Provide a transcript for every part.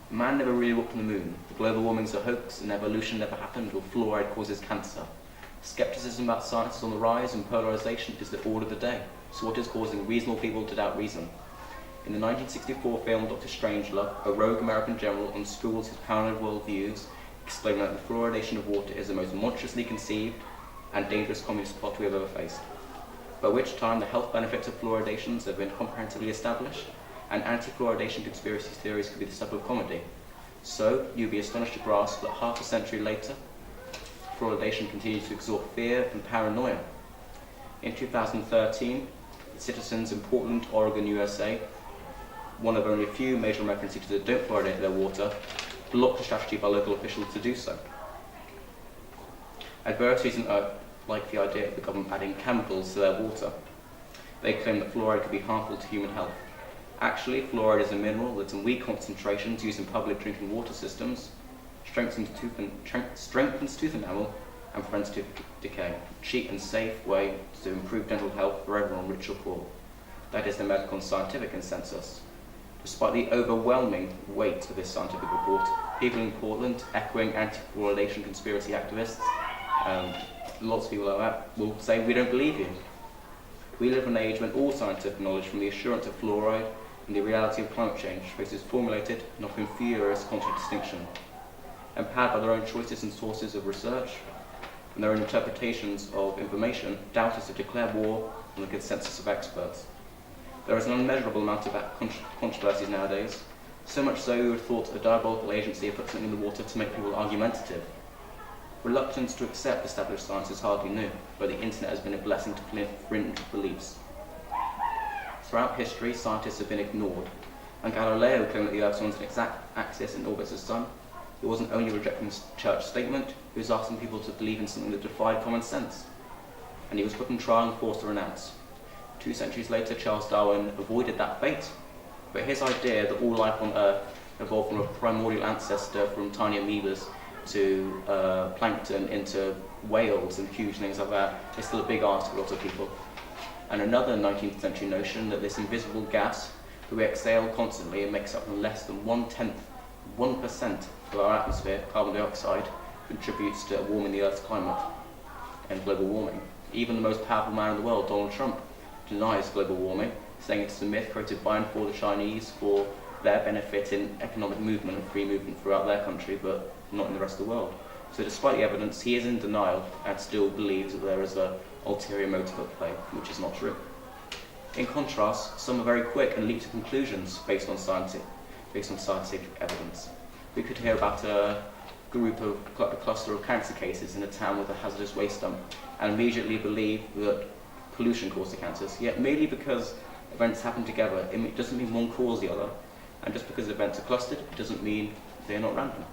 Man never really walked on the moon. Global warming's a hoax, and evolution never happened, or fluoride causes cancer. Skepticism about science is on the rise, and polarization is the order of the day. So what is causing reasonable people to doubt reason? In the 1964 film Dr. Strangelove, a rogue American general unschools his paranoid worldviews, explaining that the fluoridation of water is the most monstrously conceived and dangerous communist plot we have ever faced. By which time the health benefits of fluoridations have been comprehensively established, and anti-fluoridation conspiracy theories could be the stuff of comedy. So, you'd be astonished to grasp that half a century later, fluoridation continues to exhort fear and paranoia. In 2013, citizens in Portland, Oregon, USA, one of only a few major American cities that don't fluoridate their water, blocked a strategy by local officials to do so. Adversaries like the idea of the government adding chemicals to their water. They claim that fluoride could be harmful to human health. Actually, fluoride is a mineral that's in weak concentrations used in public drinking water systems, strengthens tooth enamel, and prevents tooth decay. A cheap and safe way to improve dental health for everyone, rich or poor. That is the medical and scientific consensus. Despite the overwhelming weight of this scientific report, people in Portland, echoing anti-fluoridation conspiracy activists, lots of people like that, will say, we don't believe you. We live in an age when all scientific knowledge, from the assurance of fluoride and the reality of climate change, faces formulated and often furious contradistinction. Empowered by their own choices and sources of research and their own interpretations of information, doubters have declared war on the consensus of experts. There is an unmeasurable amount of controversies nowadays, so much so you would have thought a diabolical agency had put something in the water to make people argumentative. Reluctance to accept established science is hardly new, but the internet has been a blessing to fringe beliefs. Throughout history, scientists have been ignored, and Galileo claimed that the Earth was on an exact axis and orbits the Sun. He wasn't only rejecting the church statement, he was asking people to believe in something that defied common sense. And he was put on trial and forced to renounce. 2 centuries later, Charles Darwin avoided that fate, but his idea that all life on Earth evolved from a primordial ancestor from tiny amoebas to plankton into whales and huge things like that is still a big ask for a lot of people. And another 19th century notion that this invisible gas that we exhale constantly and makes up less than 1% of our atmosphere, carbon dioxide, contributes to warming the Earth's climate and global warming. Even the most powerful man in the world, Donald Trump, denies global warming, saying it's a myth created by and for the Chinese for their benefit in economic movement and free movement throughout their country, but not in the rest of the world. So despite the evidence, he is in denial and still believes that there is an ulterior motive at play, which is not true. In contrast, some are very quick and leap to conclusions based on scientific evidence. We could hear about a cluster of cancer cases in a town with a hazardous waste dump and immediately believe that pollution caused the cancers, yet merely because events happen together, it doesn't mean one caused the other. And just because events are clustered, it doesn't mean they're not random.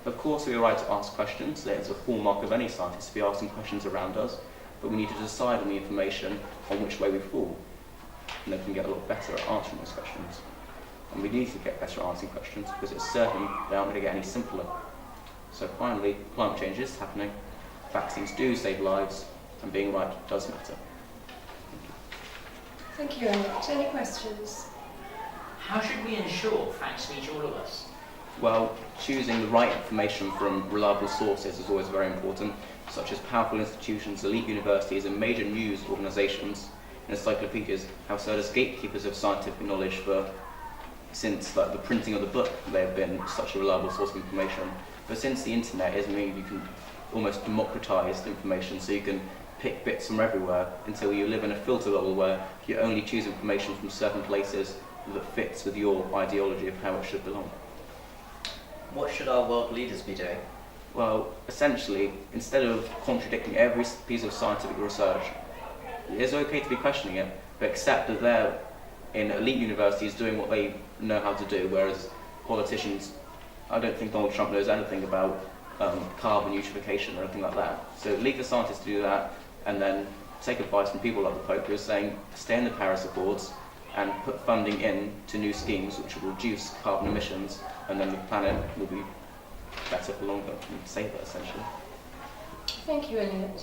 Of course, we are right to ask questions. That is a hallmark of any scientist to be asking questions around us, but we need to decide on the information on which way we fall. And then we can get a lot better at answering those questions. And we need to get better at answering questions because it's certain they aren't going to get any simpler. So finally, climate change is happening, vaccines do save lives, and being right does matter. Thank you, Elliot. Any questions? How should we ensure facts reach all of us? Well, choosing the right information from reliable sources is always very important, such as powerful institutions, elite universities, and major news organisations and encyclopedias have served as gatekeepers of scientific knowledge since the printing of the book. They have been such a reliable source of information. But since the internet is mean, you can almost democratise information, so you can pick bits from everywhere until you live in a filter bubble where you only choose information from certain places that fits with your ideology of how it should belong. What should our world leaders be doing? Well, essentially, instead of contradicting every piece of scientific research, it's okay to be questioning it, but accept that they're in elite universities doing what they know how to do, whereas politicians, I don't think Donald Trump knows anything about carbon eutrophication or anything like that. So leave the scientists to do that, and then take advice from people like the Pope, who are saying stay in the Paris Accords and put funding in to new schemes which will reduce carbon emissions, and then the planet will be better for longer and safer, essentially. Thank you, Elliot.